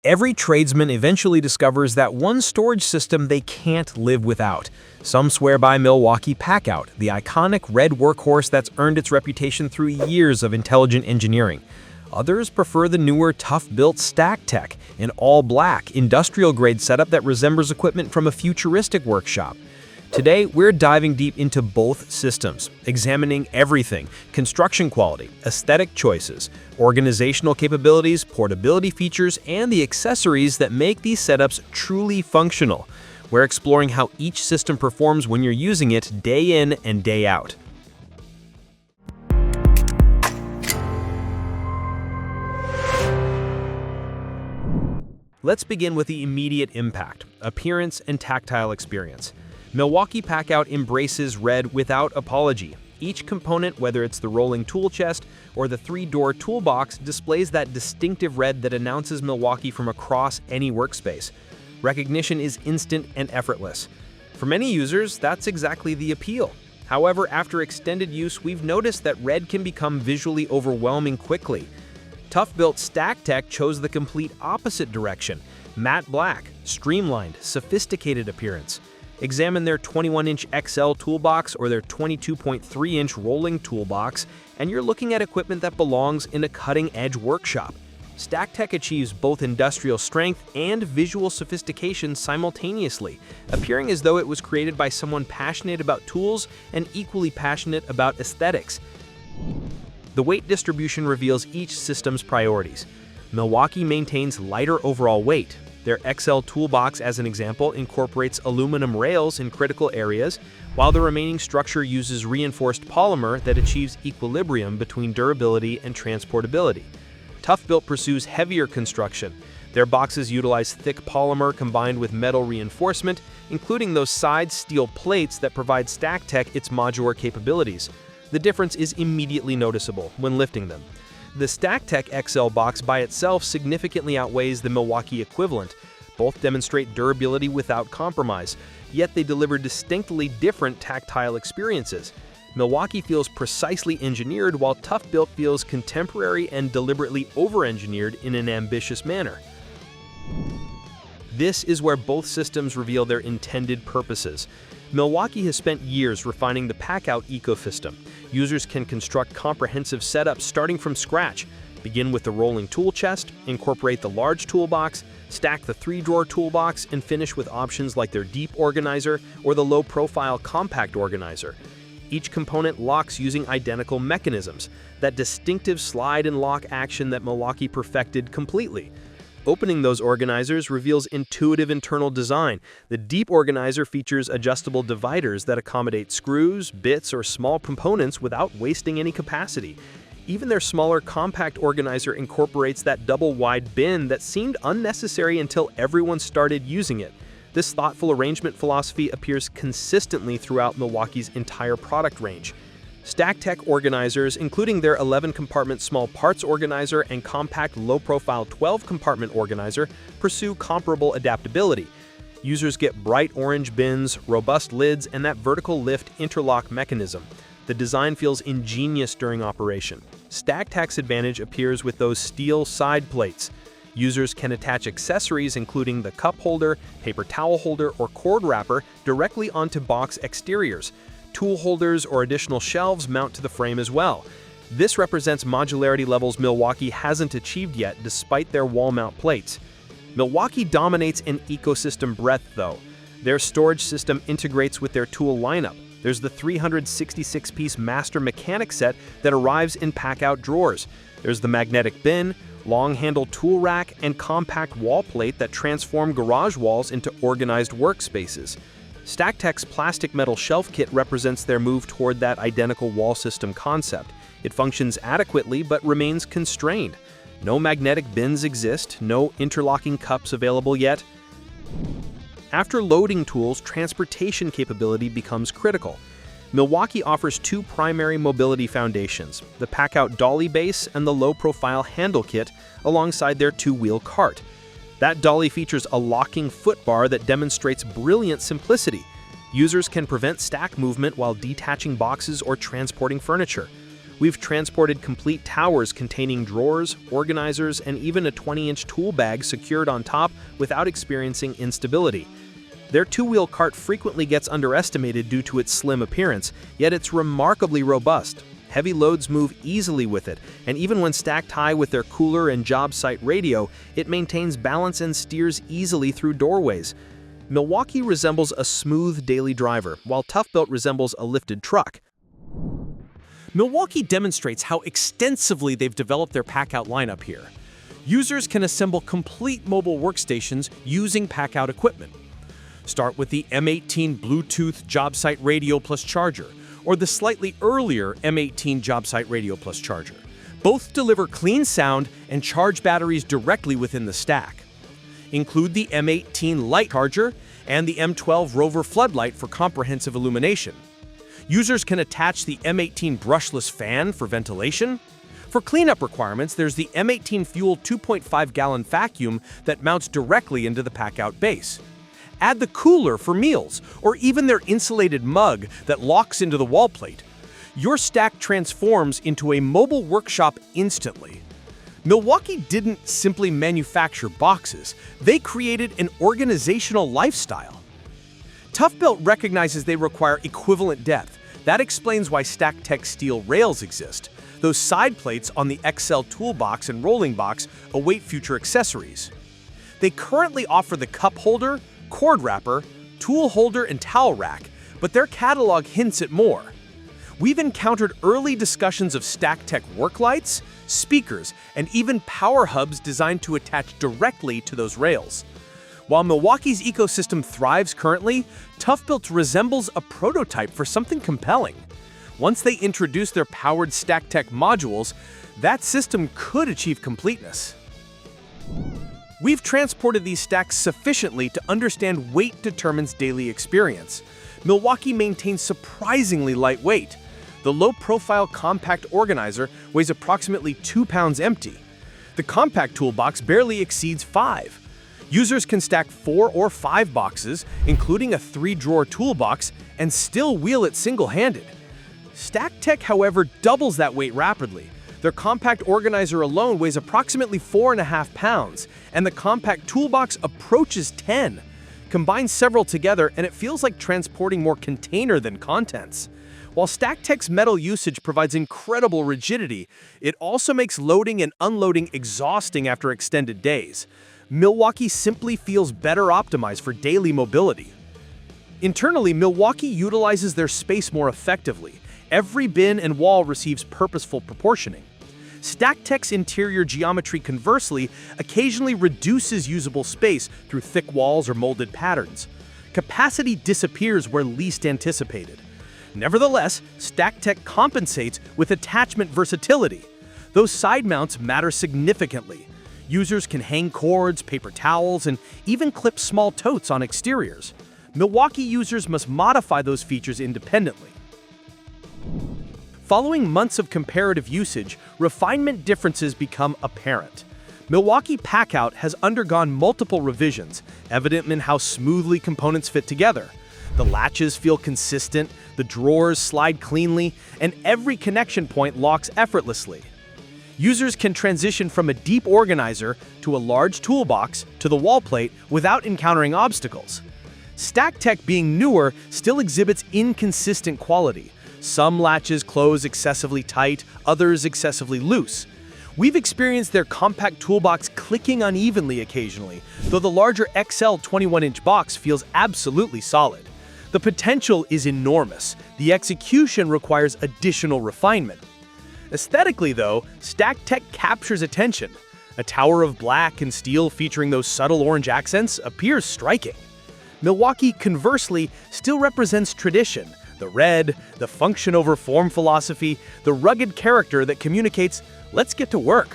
Every tradesman eventually discovers that one storage system they can't live without. Some swear by Milwaukee Packout, the iconic red workhorse that's earned its reputation through years of intelligent engineering. Others prefer the newer Toughbuilt Stacktech, an all-black, industrial-grade setup that resembles equipment from a futuristic workshop. Today, we're diving deep into both systems, examining everything: construction quality, aesthetic choices, organizational capabilities, portability features, and the accessories that make these setups truly functional. We're exploring how each system performs when you're using it day in and day out. Let's begin with the immediate impact: appearance and tactile experience. Milwaukee Packout embraces red without apology. Each component, whether it's the rolling tool chest or the 3-door toolbox, displays that distinctive red that announces Milwaukee from across any workspace. Recognition is instant and effortless. For many users, that's exactly the appeal. However, after extended use, we've noticed that red can become visually overwhelming quickly. Toughbuilt Stacktech chose the complete opposite direction: matte black, streamlined, sophisticated appearance. Examine their 21-inch XL toolbox or their 22.3-inch rolling toolbox, and you're looking at equipment that belongs in a cutting-edge workshop. Stacktech achieves both industrial strength and visual sophistication simultaneously, appearing as though it was created by someone passionate about tools and equally passionate about aesthetics. The weight distribution reveals each system's priorities. Milwaukee maintains lighter overall weight. Their XL toolbox, as an example, incorporates aluminum rails in critical areas, while the remaining structure uses reinforced polymer that achieves equilibrium between durability and transportability. Toughbuilt pursues heavier construction. Their boxes utilize thick polymer combined with metal reinforcement, including those side steel plates that provide Stacktech its modular capabilities. The difference is immediately noticeable when lifting them. The Stacktech XL box by itself significantly outweighs the Milwaukee equivalent. Both demonstrate durability without compromise, yet they deliver distinctly different tactile experiences. Milwaukee feels precisely engineered, while Toughbuilt feels contemporary and deliberately over-engineered in an ambitious manner. This is where both systems reveal their intended purposes. Milwaukee has spent years refining the Packout ecosystem. Users can construct comprehensive setups starting from scratch. Begin with the rolling tool chest, incorporate the large toolbox, stack the 3-drawer toolbox, and finish with options like their deep organizer or the low-profile compact organizer. Each component locks using identical mechanisms, that distinctive slide and lock action that Milwaukee perfected completely. Opening those organizers reveals intuitive internal design. The deep organizer features adjustable dividers that accommodate screws, bits, or small components without wasting any capacity. Even their smaller compact organizer incorporates that double-wide bin that seemed unnecessary until everyone started using it. This thoughtful arrangement philosophy appears consistently throughout Milwaukee's entire product range. Stacktech organizers, including their 11-compartment small parts organizer and compact low-profile 12-compartment organizer, pursue comparable adaptability. Users get bright orange bins, robust lids, and that vertical lift interlock mechanism. The design feels ingenious during operation. Stacktech's advantage appears with those steel side plates. Users can attach accessories including the cup holder, paper towel holder, or cord wrapper directly onto box exteriors. Tool holders or additional shelves mount to the frame as well. This represents modularity levels Milwaukee hasn't achieved yet despite their wall mount plates. Milwaukee dominates in ecosystem breadth though. Their storage system integrates with their tool lineup. There's the 366-piece master mechanic set that arrives in Packout drawers. There's the magnetic bin, long-handle tool rack, and compact wall plate that transform garage walls into organized workspaces. Stacktech's plastic metal shelf kit represents their move toward that identical wall system concept. It functions adequately but remains constrained. No magnetic bins exist, no interlocking cups available yet. After loading tools, transportation capability becomes critical. Milwaukee offers 2 primary mobility foundations: the Packout dolly base and the low-profile handle kit, alongside their 2-wheel cart. That dolly features a locking foot bar that demonstrates brilliant simplicity. Users can prevent stack movement while detaching boxes or transporting furniture. We've transported complete towers containing drawers, organizers, and even a 20-inch tool bag secured on top without experiencing instability. Their two-wheel cart frequently gets underestimated due to its slim appearance, yet it's remarkably robust. Heavy loads move easily with it, and even when stacked high with their cooler and job site radio, it maintains balance and steers easily through doorways. Milwaukee resembles a smooth daily driver, while Toughbuilt resembles a lifted truck. Milwaukee demonstrates how extensively they've developed their Packout lineup here. Users can assemble complete mobile workstations using Packout equipment. Start with the M18 Bluetooth job site radio plus charger, or the slightly earlier M18 job site radio plus charger. Both deliver clean sound and charge batteries directly within the stack. Include the M18 Light charger and the M12 Rover floodlight for comprehensive illumination. Users can attach the M18 brushless fan for ventilation. For cleanup requirements, there's the M18 Fuel 2.5-gallon vacuum that mounts directly into the Packout base. Add the cooler for meals, or even their insulated mug that locks into the wall plate. Your stack transforms into a mobile workshop instantly. Milwaukee didn't simply manufacture boxes, they created an organizational lifestyle. Toughbuilt recognizes they require equivalent depth. That explains why Stacktech steel rails exist. Those side plates on the XL toolbox and rolling box await future accessories. They currently offer the cup holder, cord wrapper, tool holder, and towel rack, but their catalog hints at more. We've encountered early discussions of Stacktech work lights, speakers, and even power hubs designed to attach directly to those rails. While Milwaukee's ecosystem thrives currently, Toughbuilt resembles a prototype for something compelling. Once they introduce their powered Stacktech modules, that system could achieve completeness. We've transported these stacks sufficiently to understand weight determines daily experience. Milwaukee maintains surprisingly light weight. The low-profile compact organizer weighs approximately 2 pounds empty. The compact toolbox barely exceeds 5. Users can stack 4 or 5 boxes, including a 3-drawer toolbox, and still wheel it single-handed. Stacktech, however, doubles that weight rapidly. Their compact organizer alone weighs approximately 4.5 pounds, and the compact toolbox approaches 10. Combine several together, and it feels like transporting more container than contents. While Stacktech's metal usage provides incredible rigidity, it also makes loading and unloading exhausting after extended days. Milwaukee simply feels better optimized for daily mobility. Internally, Milwaukee utilizes their space more effectively. Every bin and wall receives purposeful proportioning. Stacktech's interior geometry, conversely, occasionally reduces usable space through thick walls or molded patterns. Capacity disappears where least anticipated. Nevertheless, Stacktech compensates with attachment versatility. Those side mounts matter significantly. Users can hang cords, paper towels, and even clip small totes on exteriors. Milwaukee users must modify those features independently. Following months of comparative usage, refinement differences become apparent. Milwaukee Packout has undergone multiple revisions, evident in how smoothly components fit together. The latches feel consistent, the drawers slide cleanly, and every connection point locks effortlessly. Users can transition from a deep organizer to a large toolbox to the wall plate without encountering obstacles. Stacktech, being newer, still exhibits inconsistent quality. Some latches close excessively tight, others excessively loose. We've experienced their compact toolbox clicking unevenly occasionally, though the larger XL 21-inch box feels absolutely solid. The potential is enormous. The execution requires additional refinement. Aesthetically, though, Stacktech captures attention. A tower of black and steel featuring those subtle orange accents appears striking. Milwaukee, conversely, still represents tradition. The red, the function over form philosophy, the rugged character that communicates, let's get to work.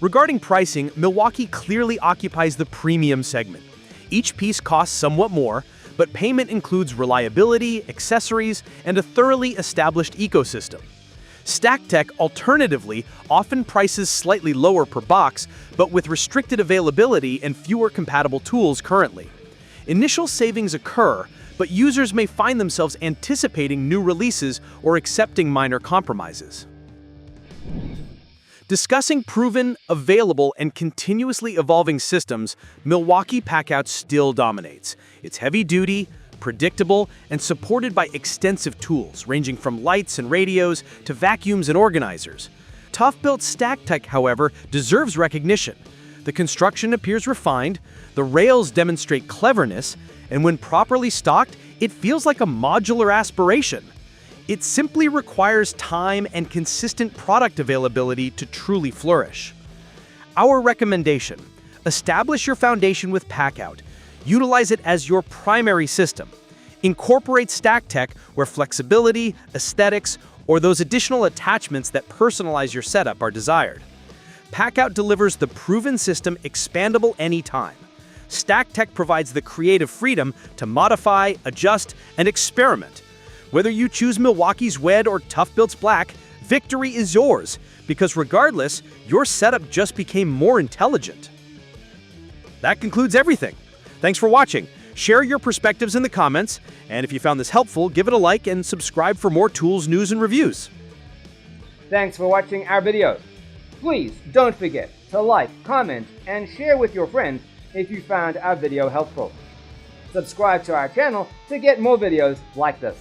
Regarding pricing, Milwaukee clearly occupies the premium segment. Each piece costs somewhat more, but payment includes reliability, accessories, and a thoroughly established ecosystem. Stacktech, alternatively, often prices slightly lower per box, but with restricted availability and fewer compatible tools currently. Initial savings occur, but users may find themselves anticipating new releases or accepting minor compromises. Discussing proven, available, and continuously evolving systems, Milwaukee Packout still dominates. It's heavy-duty, predictable, and supported by extensive tools, ranging from lights and radios to vacuums and organizers. Toughbuilt Stacktech, however, deserves recognition. The construction appears refined, the rails demonstrate cleverness, and when properly stocked, it feels like a modular aspiration. It simply requires time and consistent product availability to truly flourish. Our recommendation: establish your foundation with Packout. Utilize it as your primary system. Incorporate Stacktech where flexibility, aesthetics, or those additional attachments that personalize your setup are desired. Packout delivers the proven system expandable anytime. Stacktech provides the creative freedom to modify, adjust, and experiment. Whether you choose Milwaukee's Red or Toughbuilt's Black, victory is yours, because regardless, your setup just became more intelligent. That concludes everything. Thanks for watching. Share your perspectives in the comments, and if you found this helpful, give it a like and subscribe for more tools, news, and reviews. Thanks for watching our video. Please don't forget to like, comment, and share with your friends if you found our video helpful. Subscribe to our channel to get more videos like this.